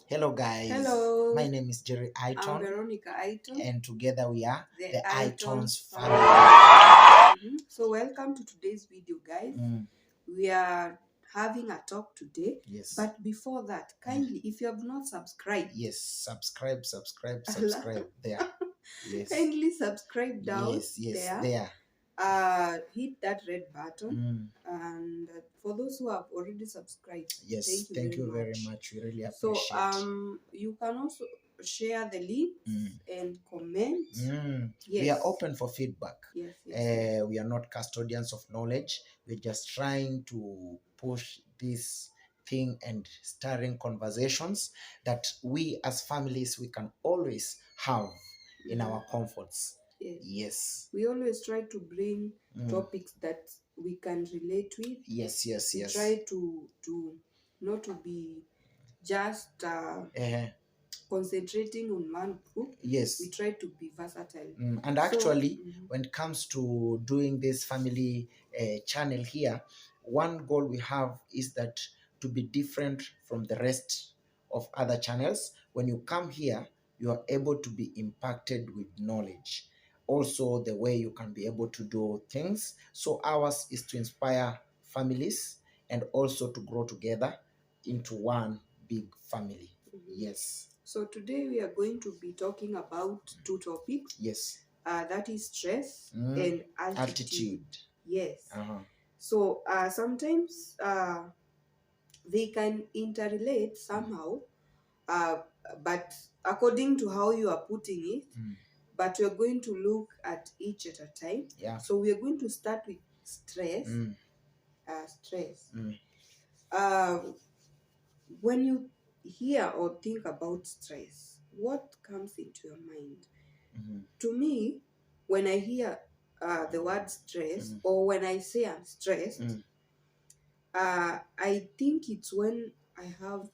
Hello guys. Hello. My name is Jerry I'm Iton, Veronica Aiton. and together we are the Itons family. So welcome to today's video, guys. We are having a talk today. Yes. But before that, kindly, if you have not subscribed, Yes, subscribe there. Yes. Kindly subscribe down Yes, there. Hit that red button. And for those who have already subscribed, Yes, thank you very much. We really appreciate. So you can also share the links and comment. Yes. We are open for feedback. Yes. We are not custodians of knowledge. We're just trying to push this thing and stirring conversations that we as families we can always have in our comforts. Yes. We always try to bring topics that we can relate with. Yes. We try to not to be just concentrating on one group. Yes. We try to be versatile. And actually, when it comes to doing this family channel here, one goal we have is that to be different from the rest of other channels. When you come here, you are able to be impacted with knowledge. Also, the way you can be able to do things. So ours is to inspire families and also to grow together into one big family. Yes. So today we are going to be talking about two topics. Yes. That is stress and altitude. Yes. So sometimes they can interrelate somehow, but according to how you are putting it, but we're going to look at each at a time. Yeah. So we are going to start with stress. Stress. When you hear or think about stress, what comes into your mind? To me, when I hear the word stress, or when I say I'm stressed, I think it's when I have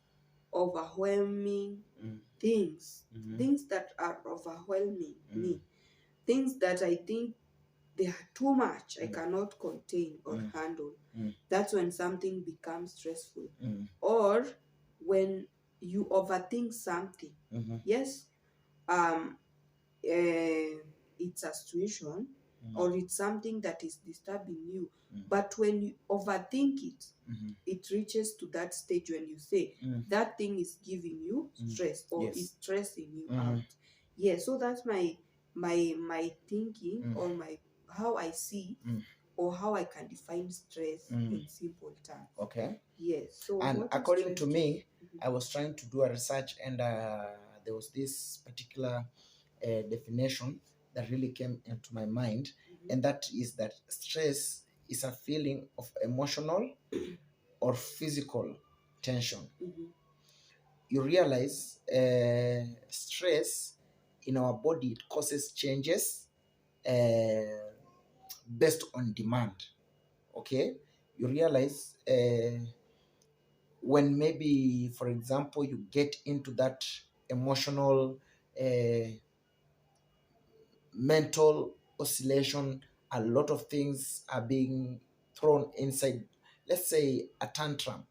overwhelming things that are overwhelming me, things that I think they are too much, I cannot contain or handle. That's when something becomes stressful. Or when you overthink something. Yes, it's a situation or it's something that is disturbing you. But when you overthink it, it reaches to that stage when you say that thing is giving you stress or is stressing you out. So that's my thinking or my how I see or how I can define stress in simple terms. Okay. Yes. So and according to me, I was trying to do a research, and there was this particular definition that really came into my mind, and that is that stress is a feeling of emotional or physical tension. You realize stress in our body, it causes changes based on demand. Okay, you realize when maybe, for example, you get into that emotional mental oscillation, a lot of things are being thrown inside. Let's say a tantrum,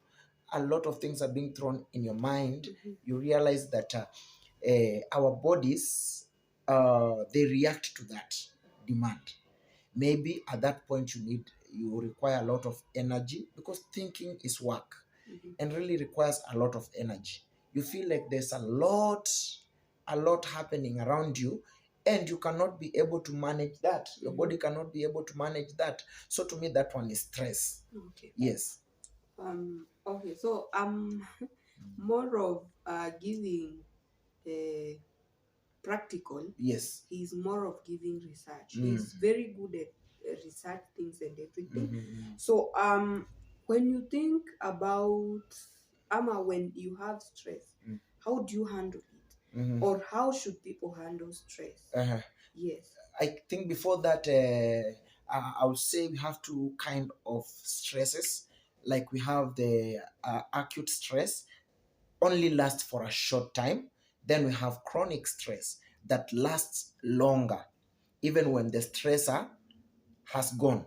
a lot of things are being thrown in your mind. You realize that our bodies, they react to that demand. Maybe at that point you require a lot of energy, because thinking is work and really requires a lot of energy. You feel like there's a lot happening around you, and you cannot be able to manage that. Your body cannot be able to manage that. So to me, that one is stress. Okay. Yes. Okay, so I'm more of giving practical. Yes. He's more of giving research. He's very good at research things and everything. So when you think about when you have stress, how do you handle it? Or how should people handle stress? Yes. I think before that, I would say we have two kind of stresses. Like we have the acute stress, only lasts for a short time. Then we have chronic stress that lasts longer, even when the stressor has gone.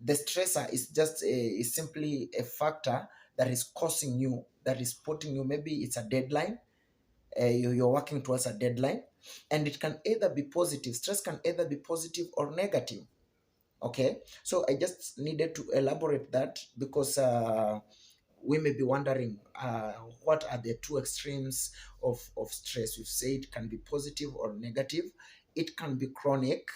The stressor is just is simply a factor that is causing you that is putting you, maybe it's a deadline, you're working towards a deadline, and it can either be positive. Stress can either be positive or negative. Okay, so I just needed to elaborate that because we may be wondering what are the two extremes of stress. We've said it can be positive or negative. It can be chronic,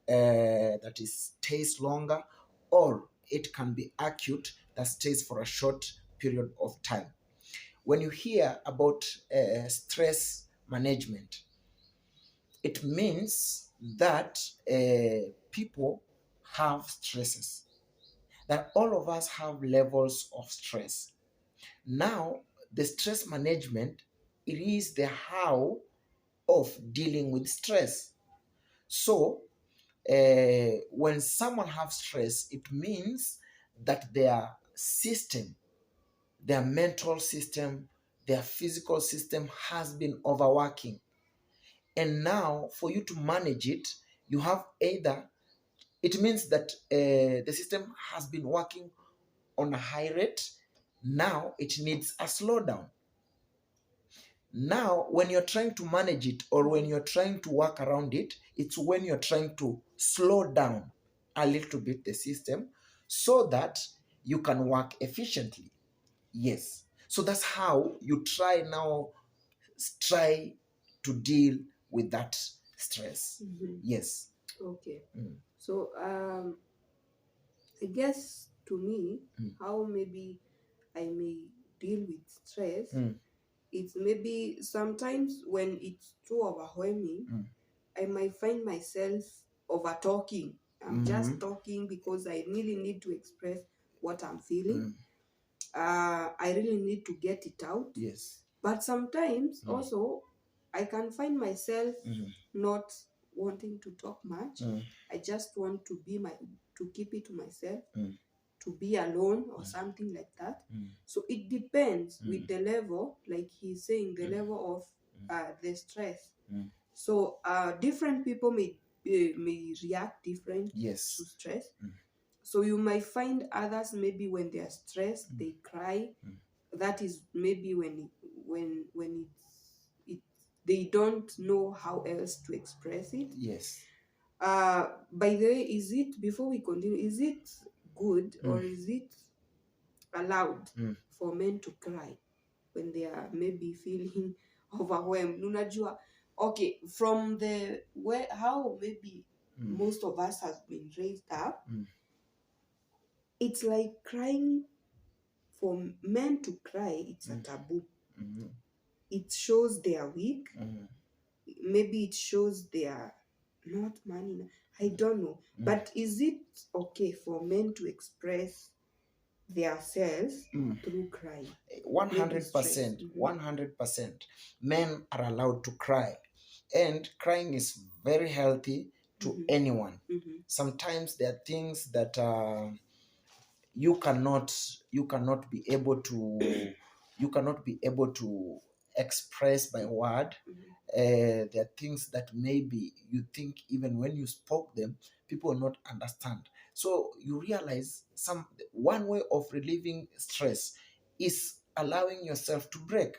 that is stays longer, or it can be acute, that stays for a short period of time. When you hear about stress management, it means that people have stresses, that all of us have levels of stress. Now, the stress management, it is the how of dealing with stress. So, when someone has stress, it means that their system, their mental system, their physical system has been overworking. And now, for you to manage it, you have either, it means that the system has been working on a high rate. Now it needs a slowdown. Now, when you're trying to manage it or when you're trying to work around it, it's when you're trying to slow down a little bit the system so that you can work efficiently. Yes. So that's how you try to deal with that stress. Yes. Okay. So I guess to me, how maybe I may deal with stress, it's maybe sometimes when it's too overwhelming, I might find myself over talking. I'm just talking because I really need to express what I'm feeling. I really need to get it out. Yes. But sometimes also I can find myself not wanting to talk much. I just want to keep it to myself, to be alone or something like that. So it depends with the level, like he's saying, the level of the stress. So different people may react different Yes. to stress. So you might find others maybe when they are stressed they cry. That is maybe when they don't know how else to express it. Yes. By the way, is it, before we continue, is it good or is it allowed for men to cry when they are maybe feeling overwhelmed? Unajua, okay, from the where how maybe most of us has been raised up, it's like crying, for men to cry, it's a taboo. It shows they are weak. Maybe it shows they are not man enough. I don't know. But is it okay for men to express their selves through crying? 100%. 100%. Men are allowed to cry, and crying is very healthy to anyone. Sometimes there are things that you cannot be able to express by word. There are things that maybe you think even when you spoke them, people will not understand. So you realize one way of relieving stress is allowing yourself to break.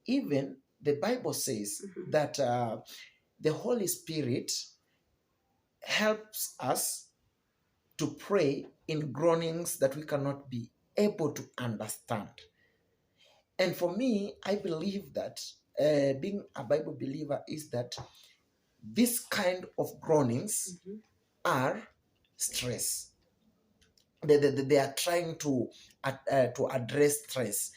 Even the Bible says that the Holy Spirit helps us to pray in groanings that we cannot be able to understand. And for me, I believe that being a Bible believer is that this kind of groanings are stress. They are trying to address stress,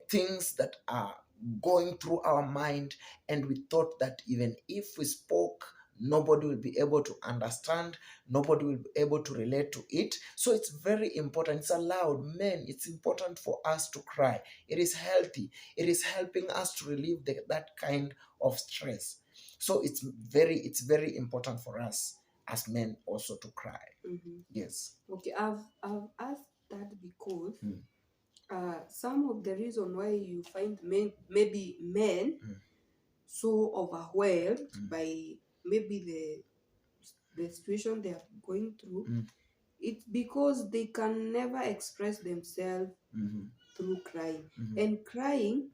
things that are going through our mind, and we thought that even if we spoke, nobody will be able to understand, nobody will be able to relate to it. So it's very important, it's allowed. Men, it's important for us to cry. It is healthy. It is helping us to relieve that kind of stress. So it's very important for us as men also to cry. Yes. Okay, I've asked that because some of the reason why you find maybe men so overwhelmed by maybe the situation they are going through, it's because they can never express themselves through crying. And crying,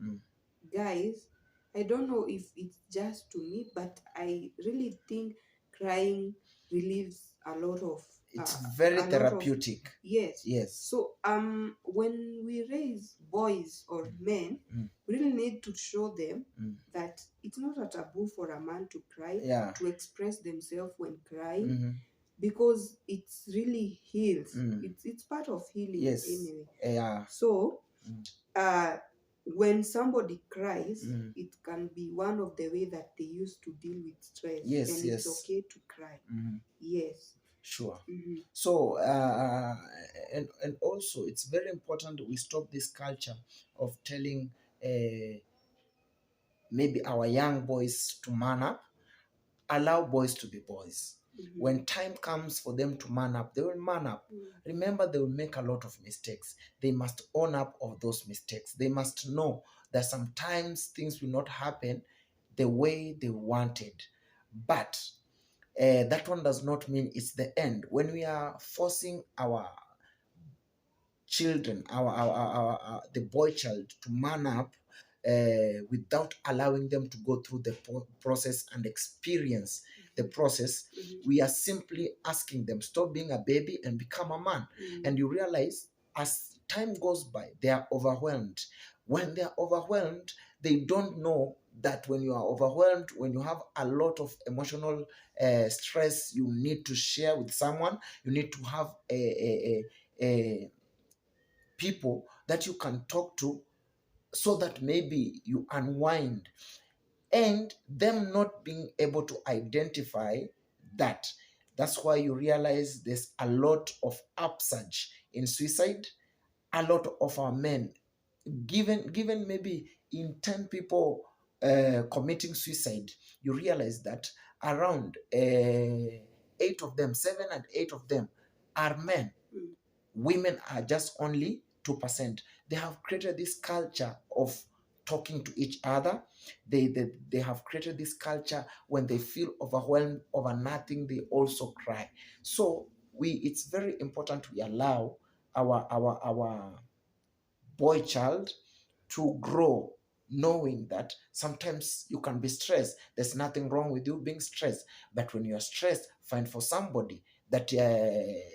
guys, I don't know if it's just to me, but I really think crying relieves a lot of It's very a lot of therapeutic. yes. Yes. So when we raise boys or men, we really need to show them that it's not a taboo for a man to cry, Yeah. to express themselves when crying, because it's really heals. It's part of healing. Yes. Anyway. Yeah. So when somebody cries, it can be one of the way that they use to deal with stress. Yes, and yes. it's okay to cry. Yes. Sure. So and also it's very important we stop this culture of telling maybe our young boys to man up. Allow boys to be boys. When time comes for them to man up, they will man up. Remember, they will make a lot of mistakes. They must own up of those mistakes. They must know that sometimes things will not happen the way they wanted. But that one does not mean it's the end. When we are forcing our children, the boy child to man up without allowing them to go through the process and experience the process, we are simply asking them, stop being a baby and become a man. And you realize as time goes by, they are overwhelmed. When they are overwhelmed, they don't know that when you are overwhelmed, when you have a lot of emotional stress you need to share with someone, you need to have a people that you can talk to so that maybe you unwind, and them not being able to identify that. That's why you realize there's a lot of upsurge in suicide. A lot of our men, given maybe in 10 people committing suicide, you realize that around 8 of them, 7 and 8 of them are men. Women are just only 2%. They have created this culture of talking to each other. They have created this culture when they feel overwhelmed over nothing, they also cry. So it's very important we allow our boy child to grow knowing that sometimes you can be stressed. There's nothing wrong with you being stressed, but when you're stressed, find for somebody that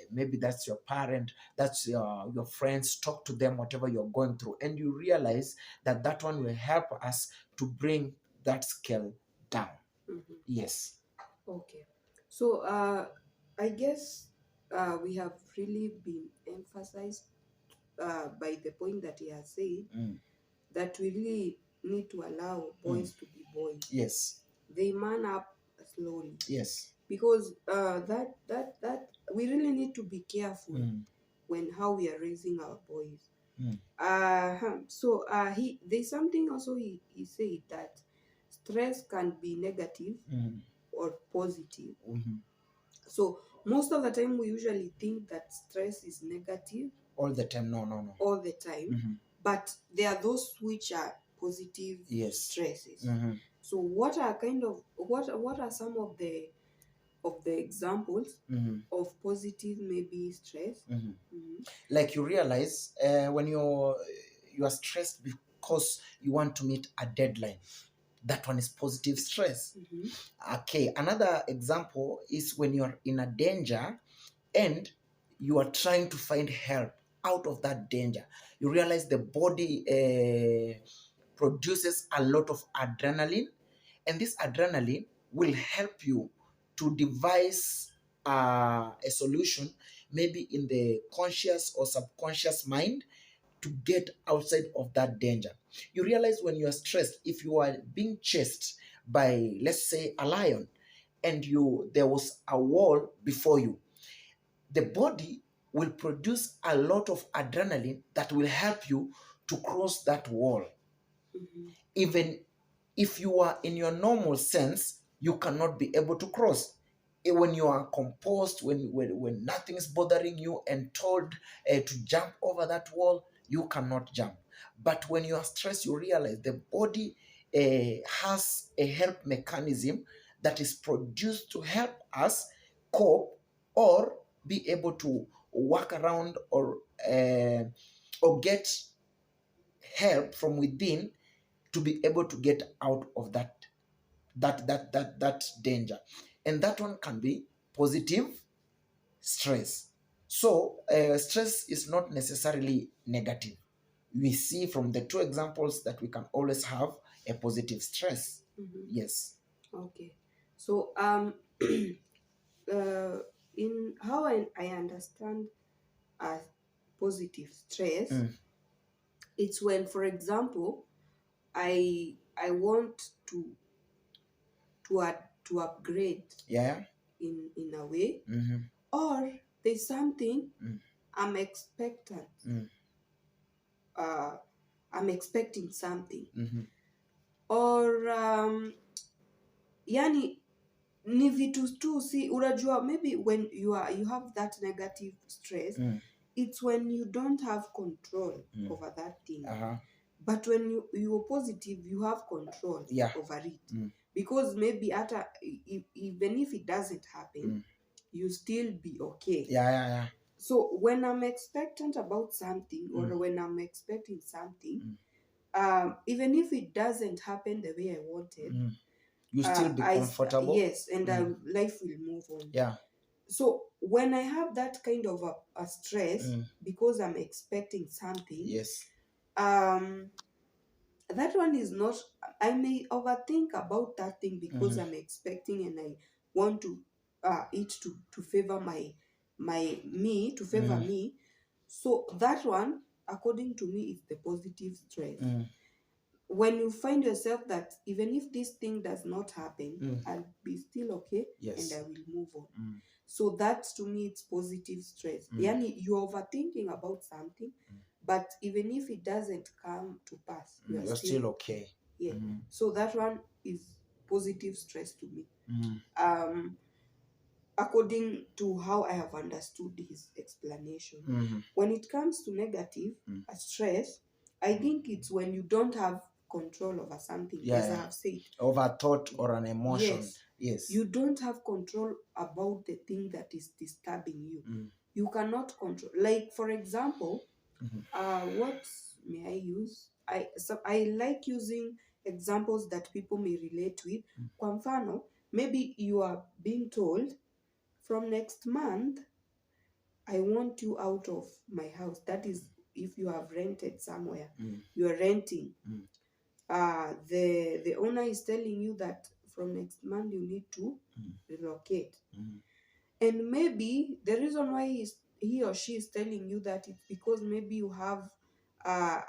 maybe that's your parent, that's your friends. Talk to them whatever you're going through, and you realize that that one will help us to bring that scale down. Yes. Okay. So I guess we have really been emphasized by the point that he has said that we really need to allow boys to be boys. Yes. They man up slowly. Yes. Because that we really need to be careful when how we are raising our boys. So there's something also he said that stress can be negative or positive. So most of the time we usually think that stress is negative All the time. No. all the time, but there are those which are positive Yes. stresses. So what are some of the examples of positive maybe stress? Like you realize when you are stressed because you want to meet a deadline, that one is positive stress. Okay, another example is when you're in a danger and you are trying to find help out of that danger. You realize the body produces a lot of adrenaline, and this adrenaline will help you to devise a solution, maybe in the conscious or subconscious mind, to get outside of that danger. You realize when you are stressed, if you are being chased by, let's say, a lion, and there was a wall before you, the body will produce a lot of adrenaline that will help you to cross that wall. Even if you are in your normal sense, you cannot be able to cross. When you are composed, when nothing is bothering you and told to jump over that wall, you cannot jump. But when you are stressed, you realize the body has a help mechanism that is produced to help us cope or be able to walk around or get help from within to be able to get out of that danger. And that one can be positive stress. So stress is not necessarily negative. We see from the two examples that we can always have a positive stress. Yes. Okay. So in how I understand as positive stress, it's when, for example, I want to upgrade, Yeah. in a way, Mm-hmm. or there's something I'm expectant. I'm expecting something, or yani ni vitu tu, si unajua, maybe when you have that negative stress, it's when you don't have control over that thing. But when you're positive, you have control over it. Because maybe even if it doesn't happen, you still be okay. So when I'm expectant about something, or when I'm expecting something, even if it doesn't happen the way I wanted, you still be comfortable. Yes, and life will move on. Yeah. So when I have that kind of a stress, because I'm expecting something, Yes. that one is not, I may overthink about that thing because I'm expecting, and I want to it to favor me, to favor me. So that one, according to me, is the positive stress. When you find yourself that even if this thing does not happen, I'll be still okay. Yes. And I will move on. So that, to me, it's positive stress. Yani, you're overthinking about something, but even if it doesn't come to pass, you're still okay. Yeah. So that one is positive stress to me. According to how I have understood his explanation. When it comes to negative stress, I think it's when you don't have control over something, as I have said. Over thought or an emotion. Yes. You don't have control about the thing that is disturbing you. You cannot control. Like, for example, what may I use? I like using examples that people may relate with. Kwa mfano, maybe you are being told, from next month, I want you out of my house. That is, if you have rented somewhere, you are renting. The owner is telling you that from next month you need to relocate. And maybe the reason why he or she is telling you that, it's because maybe you have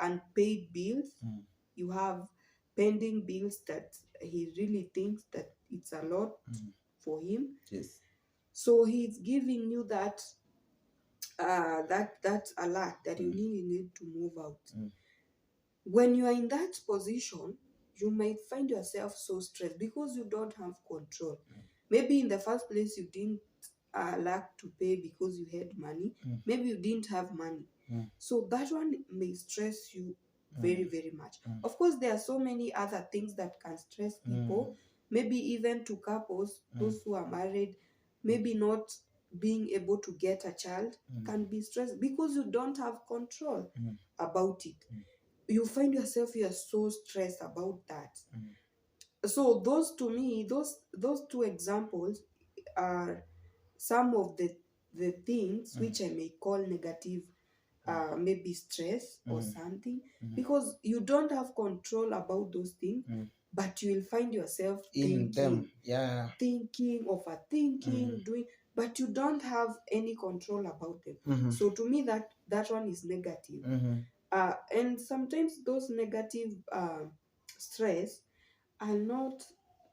unpaid bills, you have pending bills that he really thinks that it's a lot for him. Yes. So he's giving you that that alert that you really need to move out. When you are in that position, you might find yourself so stressed because you don't have control. Maybe in the first place you didn't lack to pay because you had money. Maybe you didn't have money. So that one may stress you very, very much. Of course, there are so many other things that can stress people. Maybe even to couples, those who are married, maybe not being able to get a child can be stressed because you don't have control about it. You find yourself, you are so stressed about that. So those, to me, those two examples are some of the things which I may call negative, maybe stress or something, because you don't have control about those things, but you will find yourself in them. Thinking, overthinking, doing, but you don't have any control about them. So to me, that one is negative. And sometimes those negative stress are not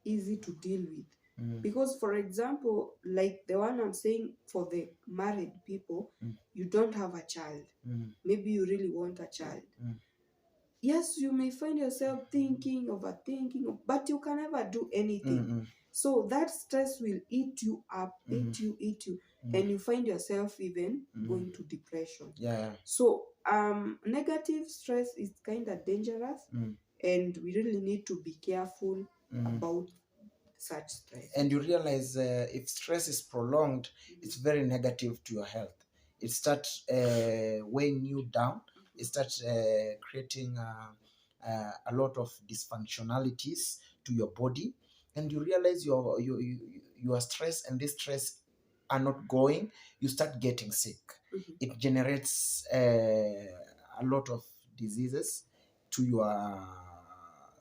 easy to deal with. Because, for example, like the one I'm saying, for the married people, you don't have a child. Maybe you really want a child. Yes, you may find yourself thinking, overthinking, but you can never do anything. So that stress will eat you up, eat you, and you find yourself even going to depression. So negative stress is kind of dangerous, and we really need to be careful about such stress. And you realize if stress is prolonged, it's very negative to your health. It starts weighing you down, it starts creating a lot of dysfunctionalities to your body, and you realize you are stressed, and this stress are not going, you start getting sick. It generates a lot of diseases to your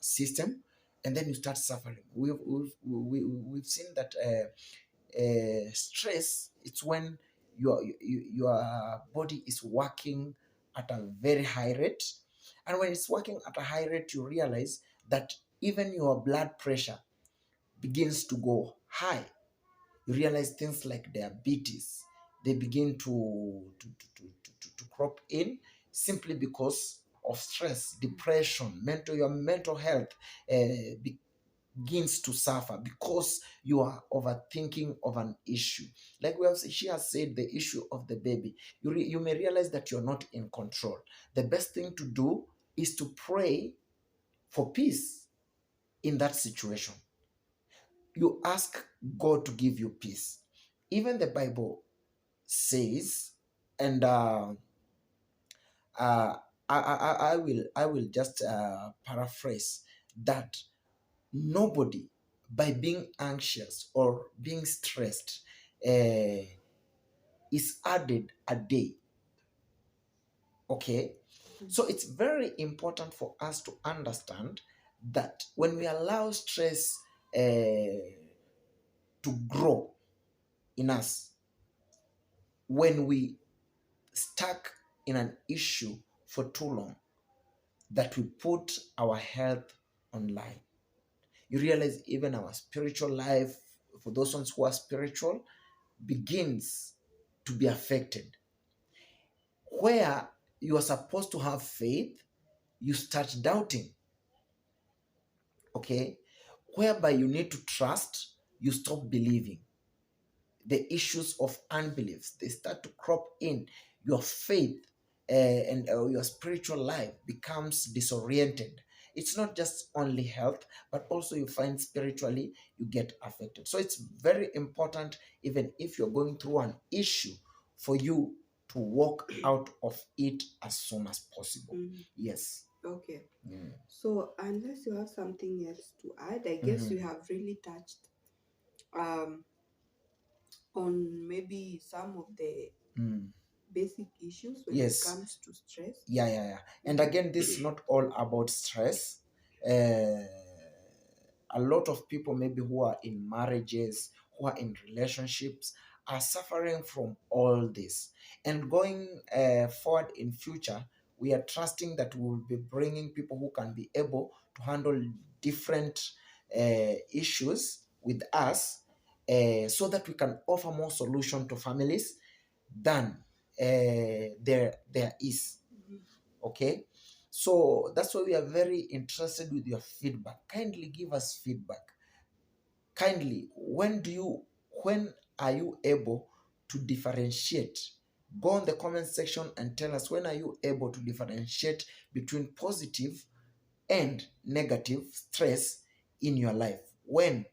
system, and then you start suffering. We've seen that stress, it's when your body is working at a very high rate, and when it's working at a high rate, you realize that even your blood pressure begins to go high. You realize things like diabetes, they begin to crop in, simply because of stress, depression, your mental health begins to suffer because you are overthinking of an issue. Like she has said, the issue of the baby. You may realize that you're not in control. The best thing to do is to pray for peace in that situation. You ask God to give you peace. Even the Bible says, and uh, I will just paraphrase that nobody, by being anxious or being stressed, is added a day. Okay, so it's very important for us to understand that when we allow stress to grow in us, when we stuck in an issue for too long, that we put our health online. You realize even our spiritual life, for those ones who are spiritual, begins to be affected. Where you are supposed to have faith, you start doubting. Okay? Whereby you need to trust, you stop believing. The issues of unbeliefs, they start to crop in. Your faith and your spiritual life becomes disoriented. It's not just only health, but also you find spiritually you get affected. So it's very important, even if you're going through an issue, for you to walk out of it as soon as possible. Yes. Okay. So unless you have something else to add, I guess you have really touched on maybe some of the basic issues when it comes to stress. Yeah. And again, this is not all about stress. A lot of people, maybe who are in marriages, who are in relationships, are suffering from all this. And going forward in future, we are trusting that we will be bringing people who can be able to handle different issues with us, so that we can offer more solution to families than there is. Okay, so that's why we are very interested with your feedback. Kindly give us feedback. Kindly, when are you able to differentiate? Go on the comment section and tell us, when are you able to differentiate between positive and negative stress in your life? When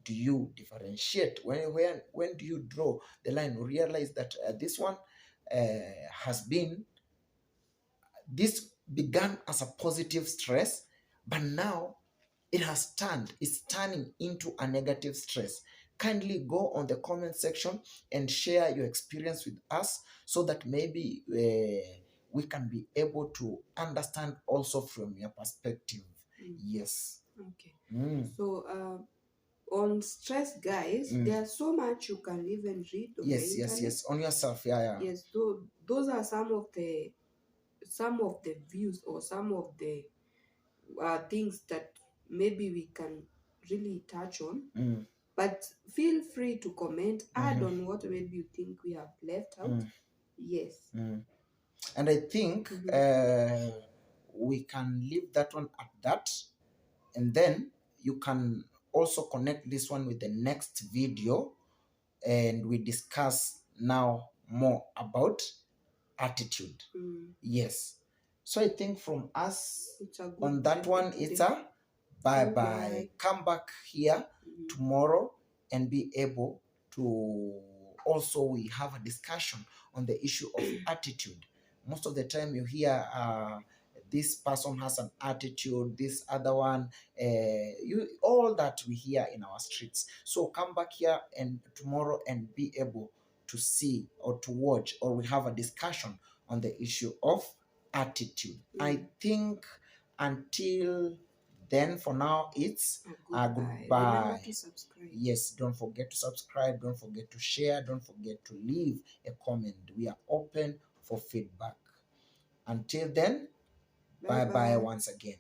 do you differentiate? When do you draw the line? Realize that this one has been, this began as a positive stress, but now it's turning into a negative stress. Kindly go on the comment section and share your experience with us, so that maybe we can be able to understand also from your perspective. Yes. Okay. So on stress, guys, there's so much you can even read on the internet. Yes, on yourself. Yeah. Yes, those are some of the views, or some of the things that maybe we can really touch on. But feel free to comment, add on what maybe you think we have left out. Yes. And I think we can leave that one at that, and then you can also connect this one with the next video, and we discuss now more about attitude. Yes. So I think from us on that one, it's a bye. Come back here tomorrow and be able to also, we have a discussion on the issue of attitude. Most of the time you hear this person has an attitude, this other one, all that we hear in our streets. So come back here and tomorrow and be able to see or to watch, or we have a discussion on the issue of attitude. I think until then, for now, it's a goodbye. Remember to subscribe. Yes, don't forget to subscribe, don't forget to share, don't forget to leave a comment. We are open for feedback. Until then, bye bye once again.